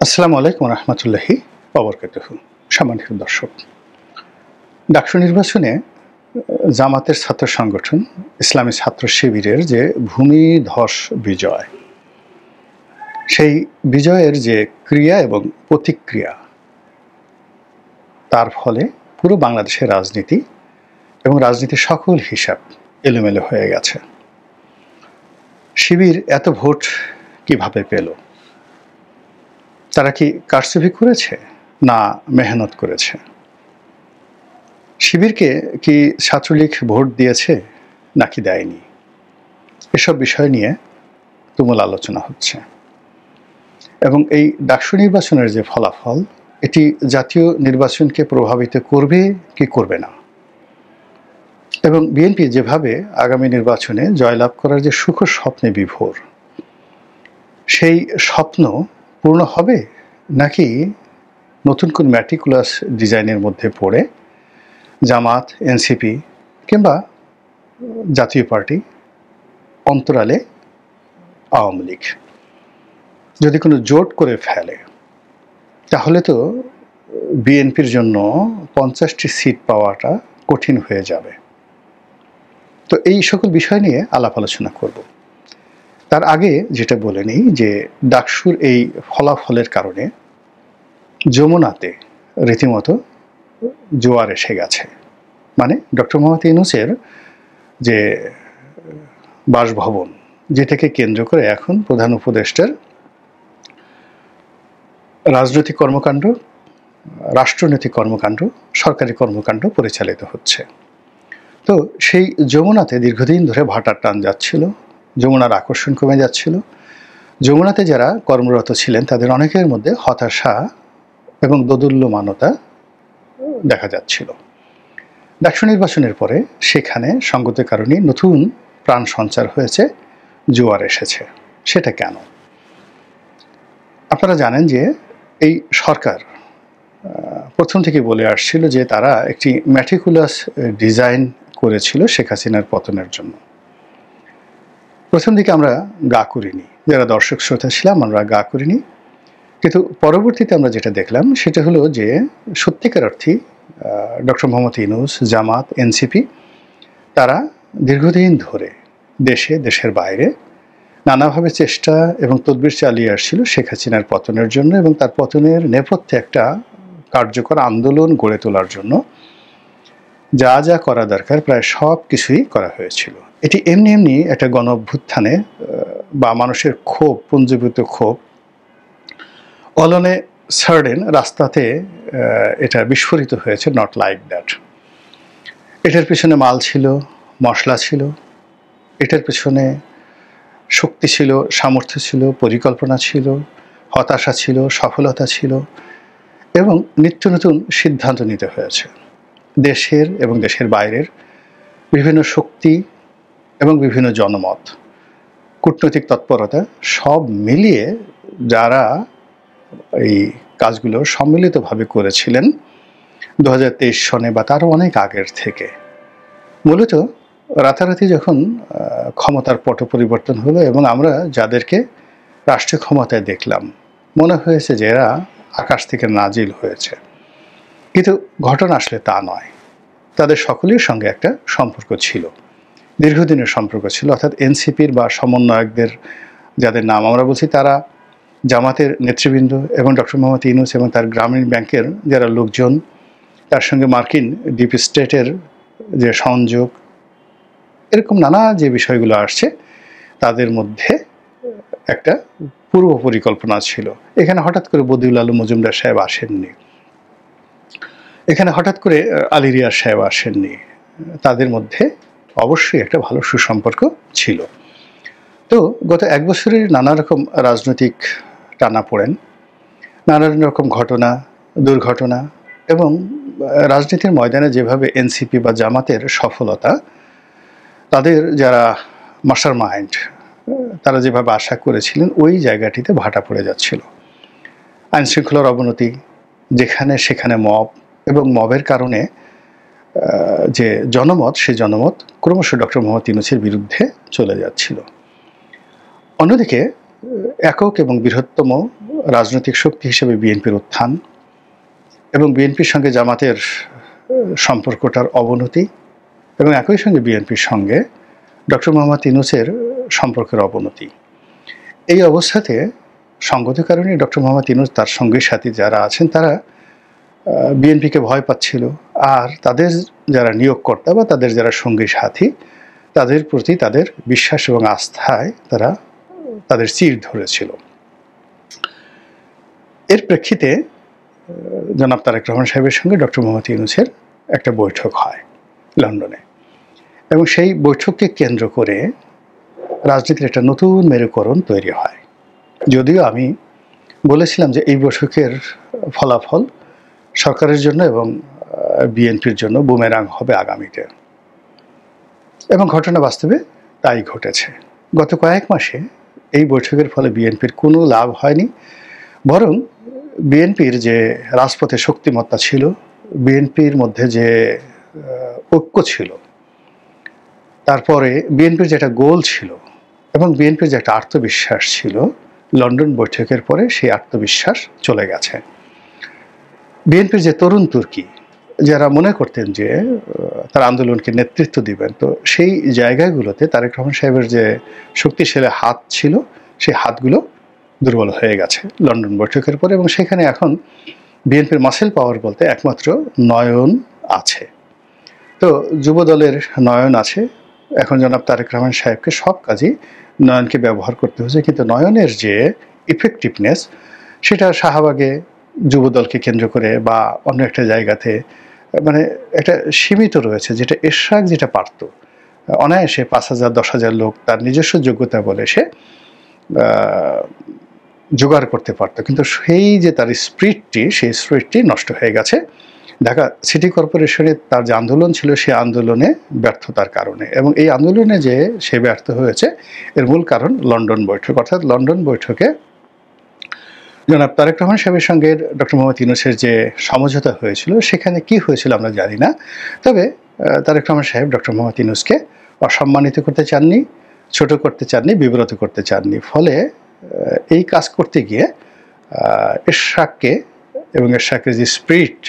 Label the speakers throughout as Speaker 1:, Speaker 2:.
Speaker 1: আসসালামু আলাইকুম রহমতুল্লাহি ওয়াবারাকাতুহু। সম্মানিত দর্শক, ডাকসু নির্বাচনে জামাতের ছাত্র সংগঠন ইসলামী ছাত্র শিবিরের যে ভূমিধস বিজয়, সেই বিজয়ের যে ক্রিয়া এবং প্রতিক্রিয়া, তার ফলে পুরো বাংলাদেশের রাজনীতি এবং রাজনীতির সকল হিসাব এলোমেলো হয়ে গেছে। শিবির এত ভোট কিভাবে পেল? তারা কি কারচুপি করেছে না মেহনত করেছে? শিবিরকে কি ছাত্রলীগ ভোট দিয়েছে নাকি দেয়নি? এসব বিষয় নিয়ে তুমুল আলোচনা হচ্ছে এবং এই ডাকসু নির্বাচনের যে ফলাফল, এটি জাতীয় নির্বাচনকে প্রভাবিত করবে কি করবে না, এবং বিএনপি যেভাবে আগামী নির্বাচনে জয়লাভ করার যে সুখ স্বপ্নে বিভোর, সেই স্বপ্ন পূর্ণ হবে নাকি নতুন কোন ম্যাটিকুলাস ডিজাইনের মধ্যে পড়ে জামাত, এনসিপি কিংবা জাতীয় পার্টি, অন্তরালে আওয়ামী লীগ যদি কোনো জোট করে ফেলে, তাহলে তো বিএনপির জন্য 50টি সিট পাওয়াটা কঠিন হয়ে যাবে। তো এই সকল বিষয় নিয়ে আলাপ আলোচনা করব। তার আগে যেটা বলে নিই যে ডাকসুর এই ফলাফলের কারণে যমুনাতে রীতিমতো জোয়ার এসে গেছে। মানে ডক্টর মোহাম্মদ ইউনূসের যে বাসভবন, যেটাকে কেন্দ্র করে এখন প্রধান উপদেষ্টার রাজনৈতিক কর্মকাণ্ড, রাষ্ট্রনৈতিক কর্মকাণ্ড, সরকারি কর্মকাণ্ড পরিচালিত হচ্ছে। তো সেই যমুনাতে দীর্ঘদিন ধরে ভাটার টান যাচ্ছিল, যমুনার আকর্ষণ কমে যাচ্ছিল। যমুনাতে যারা কর্মরত ছিলেন তাদের অনেকের মধ্যে হতাশা এবং দোদুল্যমানতা দেখা যাচ্ছিল। ডাকসু নির্বাচনের পরে সেখানে সঙ্গতের কারণে নতুন প্রাণ সঞ্চার হয়েছে, জোয়ার এসেছে। সেটা কেন? আপনারা জানেন যে এই সরকার প্রথম থেকে বলে আসছিল যে তারা একটি ম্যাটিকুলাস ডিজাইন করেছিল শেখ হাসিনার পতনের জন্য। প্রথম দিকে আমরা গা করিনি, যারা দর্শক শ্রোতা ছিলাম আমরা গা করিনি, কিন্তু পরবর্তীতে আমরা যেটা দেখলাম সেটা হলো যে সত্যিকার অর্থেই ডক্টর মোহাম্মদ ইউনূস, জামাত, এনসিপি তারা দীর্ঘদিন ধরে দেশে, দেশের বাইরে নানাভাবে চেষ্টা এবং তদবির চালিয়ে আসছিল শেখ হাসিনার পতনের জন্য, এবং তার পতনের নেপথ্যে একটা কার্যকর আন্দোলন গড়ে তোলার জন্য যা যা করা দরকার প্রায় সব কিছুই করা হয়েছিল। এটি এমনি এমনি একটা গণ অভ্যুত্থানে বা মানুষের ক্ষোভ, পুঞ্জীভূত ক্ষোভ অলনে সার্ডেন রাস্তাতে এটা বিস্ফোরিত হয়েছে, নট লাইক দ্যাট। এটার পিছনে মাল ছিল, মশলা ছিল, এটার পিছনে শক্তি ছিল, সামর্থ্য ছিল, পরিকল্পনা ছিল, হতাশা ছিল, সফলতা ছিল, এবং নিত্য নতুন সিদ্ধান্ত নিতে হয়েছে। দেশের এবং দেশের বাইরের বিভিন্ন শক্তি এবং বিভিন্ন জনমত, কূটনৈতিক তৎপরতা সব মিলিয়ে যারা এই কাজগুলো সম্মিলিতভাবে করেছিলেন 2023 সনে বা তারও অনেক আগের থেকে, মূলত রাতারাতি যখন ক্ষমতার পট পরিবর্তন হলো এবং আমরা যাদেরকে রাষ্ট্রীয় ক্ষমতায় দেখলাম, মনে হয়েছে যে এরা আকাশ থেকে নাজিল হয়েছে, কিন্তু ঘটনা আসলে তা নয়। তাদের সকলের সঙ্গে একটা সম্পর্ক ছিল, দীর্ঘদিনের সম্পর্ক ছিল। অর্থাৎ এনসিপির বা সমন্বয়কদের যাদের নাম আমরা বলছি, তারা জামাতের নেতৃবৃন্দ এবং ডক্টর মোহাম্মদ ইউনূস এবং তার গ্রামীণ ব্যাংকের যারা লোকজন, তার সঙ্গে মার্কিন ডিপ স্টেটের যে সংযোগ, এরকম নানা যে বিষয়গুলো আসছে, তাদের মধ্যে একটা পূর্ব পরিকল্পনা ছিল। এখানে হঠাৎ করে বদিউল আলম মজুমদার সাহেব আসেননি, এখানে হঠাৎ করে আলী রিয়াজ সাহেব আসেননি, তাদের মধ্যে অবশ্যই একটা ভালো সুসম্পর্ক ছিল। তো গত এক বছরের নানা রকম রাজনৈতিক টানাপোড়েন, নানা রকম ঘটনা, দুর্ঘটনা, এবং রাজনীতির ময়দানে যেভাবে এনসিপি বা জামাতের সফলতা, তাদের যারা মাস্টার মাইন্ড তারা যেভাবে আশা করেছিলেন, ওই জায়গাটিতে ভাটা পড়ে যাচ্ছিল। আইনশৃঙ্খলার অবনতি, যেখানে সেখানে মব, এবং মবের কারণে যে জনমত, সেই জনমত ক্রমশ ডক্টর মোহাম্মদ ইউনূসের বিরুদ্ধে চলে যাচ্ছিল। অন্যদিকে একক এবং বৃহত্তম রাজনৈতিক শক্তি হিসেবে বিএনপির উত্থান এবং বিএনপির সঙ্গে জামাতের সম্পর্কটার অবনতি এবং একই সঙ্গে বিএনপির সঙ্গে ডক্টর মোহাম্মদ ইউনূসের সম্পর্কের অবনতি, এই অবস্থাতে সঙ্গত কারণে ডক্টর মোহাম্মদ ইউনূস তার সঙ্গী সাথী যারা আছেন তারা বিএনপিকে ভয় পাচ্ছিল, আর তাদের যারা নিয়োগকর্তা বা তাদের যারা সঙ্গী সাথী তাদের প্রতি তাদের বিশ্বাস এবং আস্থায় তারা তাদের চির ধরেছিল। এর প্রেক্ষিতে জনাব তারেক রহমান সাহেবের সঙ্গে ডক্টর মোহাম্মদ ইউনূসের একটা বৈঠক হয় লন্ডনে, এবং সেই বৈঠককে কেন্দ্র করে রাজনীতির একটা নতুন মেরুকরণ তৈরি হয়। যদিও আমি বলেছিলাম যে এই বৈঠকের ফলাফল সরকারের জন্য এবং বিএনপির জন্য বুমেরাং হবে আগামীতে, এবং ঘটনা বাস্তবে তাই ঘটেছে। গত কয়েক মাসে এই বৈঠকের ফলে বিএনপির কোনো লাভ হয়নি, বরং বিএনপির যে রাজপথে শক্তিমত্তা ছিল, বিএনপির মধ্যে যে ঐক্য ছিল, তারপরে বিএনপির যে একটা গোল ছিল এবং বিএনপির যে একটা আত্মবিশ্বাস ছিল, লন্ডন বৈঠকের পরে সেই আত্মবিশ্বাস চলে গেছে। বিএনপির যে তরুণ তুর্কি যারা মনে করতেন যে তারা আন্দোলনকে নেতৃত্ব দিবেন, তো সেই জায়গাগুলোতে তারেক রহমান সাহেবের যে শক্তিশালী হাত ছিল সেই হাতগুলো দুর্বল হয়ে গেছে লন্ডন বৈঠকের পরে, এবং সেখানে এখন বিএনপির মাসেল পাওয়ার বলতে একমাত্র নয়ন আছে। তো যুব দলের নয়ন আছে, এখন জনাব তারেক রহমান সাহেবকে সব কাজেই নয়নকে ব্যবহার করতে হচ্ছে, কিন্তু নয়নের যে ইফেক্টিভনেস সেটা শাহবাগে যুব দলকে কেন্দ্র করে বা অন্য একটা জায়গাতে মানে একটা সীমিত রয়েছে, যেটা এরশাদ যেটা পারত অনায়াসে 5,000 10,000 লোক তার নিজস্ব যোগ্যতা বলে সে জোগাড় করতে পারত, কিন্তু সেই যে তার সেই স্পিরিটটি নষ্ট হয়ে গেছে ঢাকা সিটি কর্পোরেশনের তার যে আন্দোলন ছিল সেই আন্দোলনে ব্যর্থতার কারণে। এবং এই আন্দোলনে যে সে ব্যর্থ হয়েছে এর মূল কারণ লন্ডন বৈঠক, অর্থাৎ লন্ডন বৈঠকে জনাব তারেক রহমান সাহেবের সঙ্গে ডক্টর মোহাম্মদ ইউনূসের যে সমঝোতা হয়েছিল সেখানে কি হয়েছিল আমরা জানি না, তবে তারেক রহমান সাহেব ডক্টর মোহাম্মদ ইউনূসকে অসম্মানিত করতে চাননি, ছোট করতে চাননি, বিব্রত করতে চাননি। ফলে এই কাজ করতে গিয়ে এরশাদকে এবং এরশাদের যে স্পিরিট,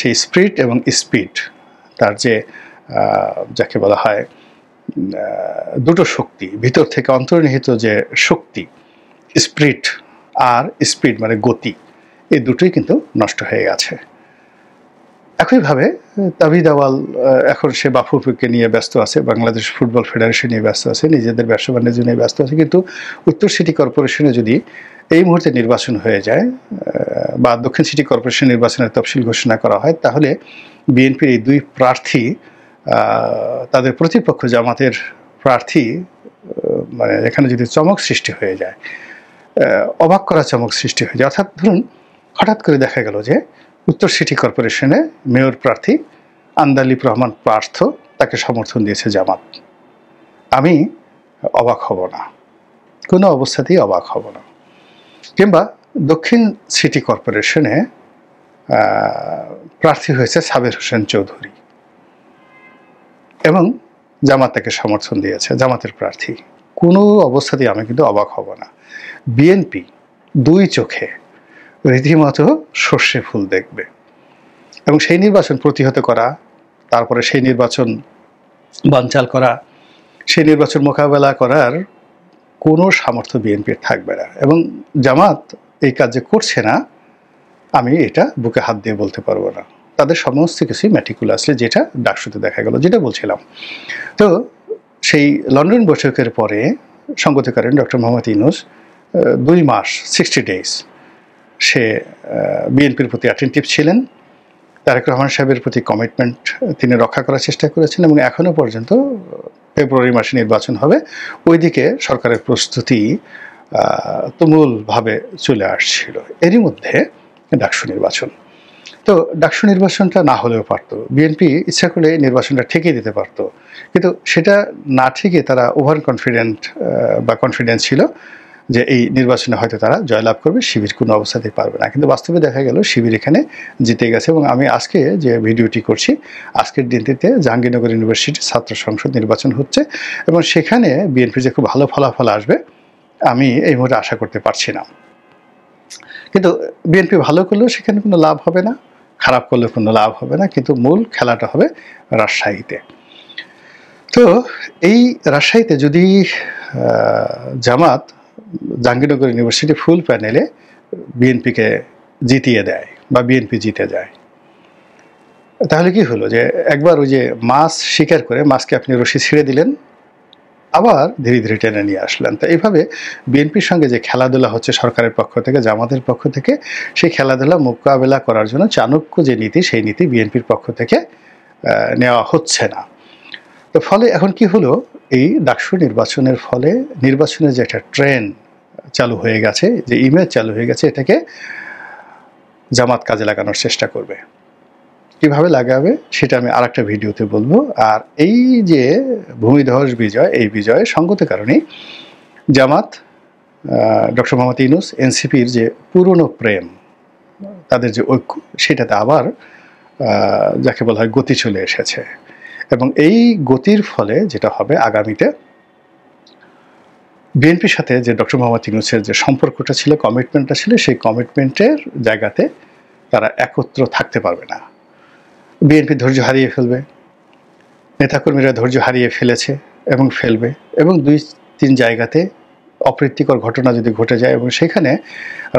Speaker 1: সেই স্পিরিট এবং স্পিড, তার যে যাকে বলা হয় দুটো শক্তি, ভিতর থেকে অন্তর্নিহিত যে শক্তি স্পিরিট আর স্পিড মানে গতি, এই দুটোই কিন্তু নষ্ট হয়ে গেছে। একইভাবে তাবিদ আওয়াল এখন সে বাফুফেকে নিয়ে ব্যস্ত আছে, বাংলাদেশ ফুটবল ফেডারেশন নিয়ে ব্যস্ত আছে, নিজেদের ব্যবসা বাণিজ্য নিয়ে ব্যস্ত আছে, কিন্তু উত্তর সিটি কর্পোরেশনে যদি এই মুহূর্তে নির্বাচন হয়ে যায় বা দক্ষিণ সিটি কর্পোরেশন নির্বাচনের তফসিল ঘোষণা করা হয়, তাহলে বিএনপির এই দুই প্রার্থী তাদের প্রতিপক্ষ জামাতের প্রার্থী মানে এখানে যদি চমক সৃষ্টি হয়ে যায়, অবাক করা চমক সৃষ্টি হয়ে যায়। অর্থাৎ ধরুন হঠাৎ করে দেখা গেল যে উত্তর সিটি কর্পোরেশনে মেয়র প্রার্থী আন্দালিব রহমান পার্থ, তাকে সমর্থন দিয়েছে জামাত। আমি অবাক হব না, কোনো অবস্থাতেই অবাক হব না। কিংবা দক্ষিণ সিটি কর্পোরেশনে প্রার্থী হয়েছে সাবের হোসেন চৌধুরী এবং জামাত তাকে সমর্থন দিয়েছে, জামাতের প্রার্থী। কোনো অবস্থাতেই আমি কিন্তু অবাক হব না। বিএনপি দুই চোখে রীতিমতো সর্ষে ফুল দেখবে এবং সেই নির্বাচন প্রতিহত করা, তারপরে সেই নির্বাচন বানচাল করা, সেই নির্বাচন মোকাবেলা করার কোনো সামর্থ্য বিএনপির থাকবে না। এবং জামাত এই কাজ যে করছে না, আমি এটা বুকে হাত দিয়ে বলতে পারবো না। তাদের সমস্ত কিছুই ম্যাটিকুলাসলি, যেটা ডাকসুতে দেখা গেল, যেটা বলছিলাম। তো সেই লন্ডন বৈঠকের পরে সংগতিকারী ডক্টর মোহাম্মদ ইউনূস 2 মাস 60 days সে বিএনপির প্রতি অ্যাটেন্টিভ ছিলেন, তারেক রহমান সাহেবের প্রতি কমিটমেন্ট তিনি রক্ষা করার চেষ্টা করেছেন, এবং এখনও পর্যন্ত ফেব্রুয়ারি মাসে নির্বাচন হবে, ওইদিকে সরকারের প্রস্তুতি তুমুলভাবে চলে আসছিল। এরই মধ্যে ডাকসু নির্বাচন। তো ডাকসু নির্বাচনটা না হলেও পারত, বিএনপি ইচ্ছা করলে নির্বাচনটা ঠেকিয়ে দিতে পারত, কিন্তু সেটা না ঠেকে তারা ওভার কনফিডেন্স ছিল যে এই নির্বাচনে হয়তো তারা জয়লাভ করবে, শিবির কোনো অবস্থাতেই পারবে না। কিন্তু বাস্তবে দেখা গেল শিবির এখানে জিতে গেছে। এবং আমি আজকে যে ভিডিওটি করছি, আজকের দিনটিতে জাহাঙ্গীরনগর ইউনিভার্সিটি ছাত্র সংসদ নির্বাচন হচ্ছে, এবং সেখানে বিএনপি যে খুব ভালো ফলাফল আসবে আমি এই মুহূর্তে আশা করতে পারছি না। কিন্তু বিএনপি ভালো করলেও সেখানে কোনো লাভ হবে না, খারাপ করলেও কোনো লাভ হবে না, কিন্তু মূল খেলাটা হবে রাজশাহীতে। তো এই রাজশাহীতে যদি জামাত জাহাঙ্গীরনগর ইউনিভার্সিটি ফুল প্যানেলে বিএনপিকে জিতিয়ে দেয় বা বিএনপি জিতে যায়, তাহলে কি হলো যে একবার ওই যে মাছ শিকার করে মাছকে আপনি রশি ছিঁড়ে দিলেন, আবার ধীরে ধীরে টেনে নিয়ে আসলেন। তো এইভাবে বিএনপির সঙ্গে যে খেলাধুলা হচ্ছে সরকারের পক্ষ থেকে, জামাতের পক্ষ থেকে, সেই খেলাধুলা মোকাবেলা করার জন্য চাণক্য যে নীতি, সেই নীতি বিএনপির পক্ষ থেকে নেওয়া হচ্ছে না। তো ফলে এখন কি হলো, এই ডাকসু নির্বাচনের ফলে নির্বাচনের যে একটা ট্রেন্ড চালু হয়ে গেছে, যে ইমেজ চালু হয়ে গেছে, এটাকে জামাত কাজে লাগানোর চেষ্টা করবে। কিভাবে লাগাবে সেটা আমি আরেকটা ভিডিওতে বলবো। আর এই যে ভূমিধস বিজয়, এই বিজয়ের সঙ্গত কারণেই জামাত, ডক্টর মোহাম্মদ ইউনূস, এনসিপির যে পুরনো প্রেম, তাদের যে ঐক্য, সেটাতে আবার যাকে বলা হয় গতি চলে এসেছে। এবং এই গতির ফলে যেটা হবে আগামীতে, বিএনপির সাথে যে ডক্টর মোহাম্মদ ইউনূসের যে সম্পর্কটা ছিল, কমিটমেন্টটা ছিল, সেই কমিটমেন্টের জায়গাতে তারা একত্র থাকতে পারবে না। বিএনপি ধৈর্য হারিয়ে ফেলবে, নেতাকর্মীরা ধৈর্য হারিয়ে ফেলেছে এবং ফেলবে, এবং 2-3 জায়গাতে অপ্রীতিকর ঘটনা যদি ঘটে যায় এবং সেখানে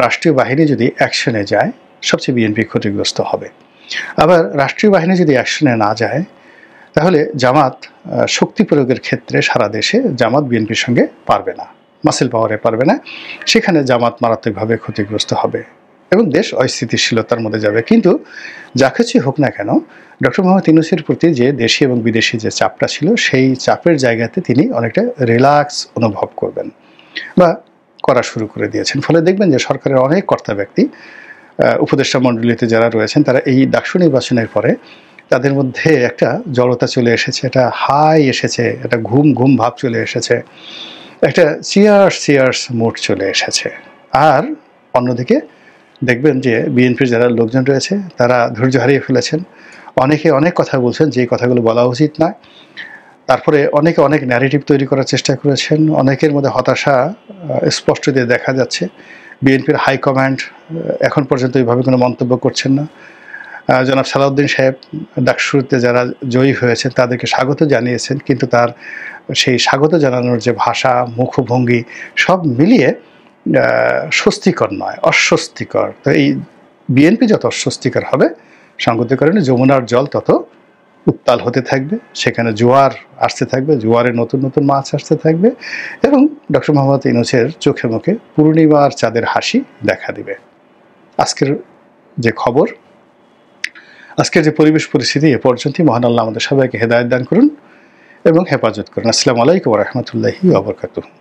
Speaker 1: রাষ্ট্রীয় বাহিনী যদি অ্যাকশনে যায়, সবচেয়ে বিএনপি ক্ষতিগ্রস্ত হবে। আবার রাষ্ট্রীয় বাহিনী যদি অ্যাকশনে না যায়, তাহলে জামাত শক্তি প্রয়োগের ক্ষেত্রে সারা দেশে জামাত বিএনপির সঙ্গে পারবে না, মাসেল পাওয়ারে পারবে না, সেখানে জামাত মারাত্মকভাবে ক্ষতিগ্রস্ত হবে এবং দেশ অস্থিতিশীলতার মধ্যে যাবে। কিন্তু যা কিছুই হোক না কেন, ডক্টর মোহাম্মদ ইউনূসের প্রতি যে দেশি এবং বিদেশি যে চাপটা ছিল, সেই চাপের জায়গাতে তিনি অনেকটা রিল্যাক্স অনুভব করবেন বা করা শুরু করে দিয়েছেন। ফলে দেখবেন যে সরকারের অনেক কর্তা ব্যক্তি, উপদেষ্টা মণ্ডলীতে যারা রয়েছেন, তারা এই ডাকসু নির্বাচনের পরে তাদের মধ্যে একটা জড়তা চলে এসেছে, একটা হাই এসেছে, একটা ঘুম ঘুম ভাব চলে এসেছে, একটা চিয়ার্স মুড চলে এসেছে। আর অন্যদিকে দেখবেন যে বিএনপির যারা লোকজন রয়েছে, তারা ধৈর্য হারিয়ে ফেলেছেন। অনেকে অনেক কথা বলছেন যে কথাগুলো বলা উচিত নয়। তারপরে অনেকে অনেক ন্যারেটিভ তৈরি করার চেষ্টা করেছেন। অনেকের মধ্যে হতাশা স্পষ্ট দিয়ে দেখা যাচ্ছে। বিএনপির হাইকমান্ড এখন পর্যন্ত এইভাবে কোনো মন্তব্য করছেন না। জনাব সালাউদ্দিন সাহেব ডাকসুতে যারা জয়ী হয়েছেন তাদেরকে স্বাগত জানিয়েছেন, কিন্তু তার সেই স্বাগত জানানোর যে ভাষা, মুখভঙ্গি, সব মিলিয়ে স্বস্তিকর নয়, অস্বস্তিকর। তো এই বিএনপি যত অস্বস্তিকর হবে, সঙ্গতির কারণে যমুনার জল তত উত্তাল হতে থাকবে, সেখানে জোয়ার আসতে থাকবে, জোয়ারে নতুন নতুন মাছ আসতে থাকবে, এবং ডক্টর মোহাম্মদ ইউনূসের চোখে মুখে পূর্ণিমার চাঁদের হাসি দেখা দিবে। আজকের যে খবর, আজকের যে পরিবেশ পরিস্থিতি, এ পর্যন্তই। মহান আল্লাহ আমাদের সবাইকে হেদায়েত দান করুন এবং হেফাজত করুন। আসসালামু আলাইকুম ওয়া রাহমাতুল্লাহি ওয়া বারাকাতুহু।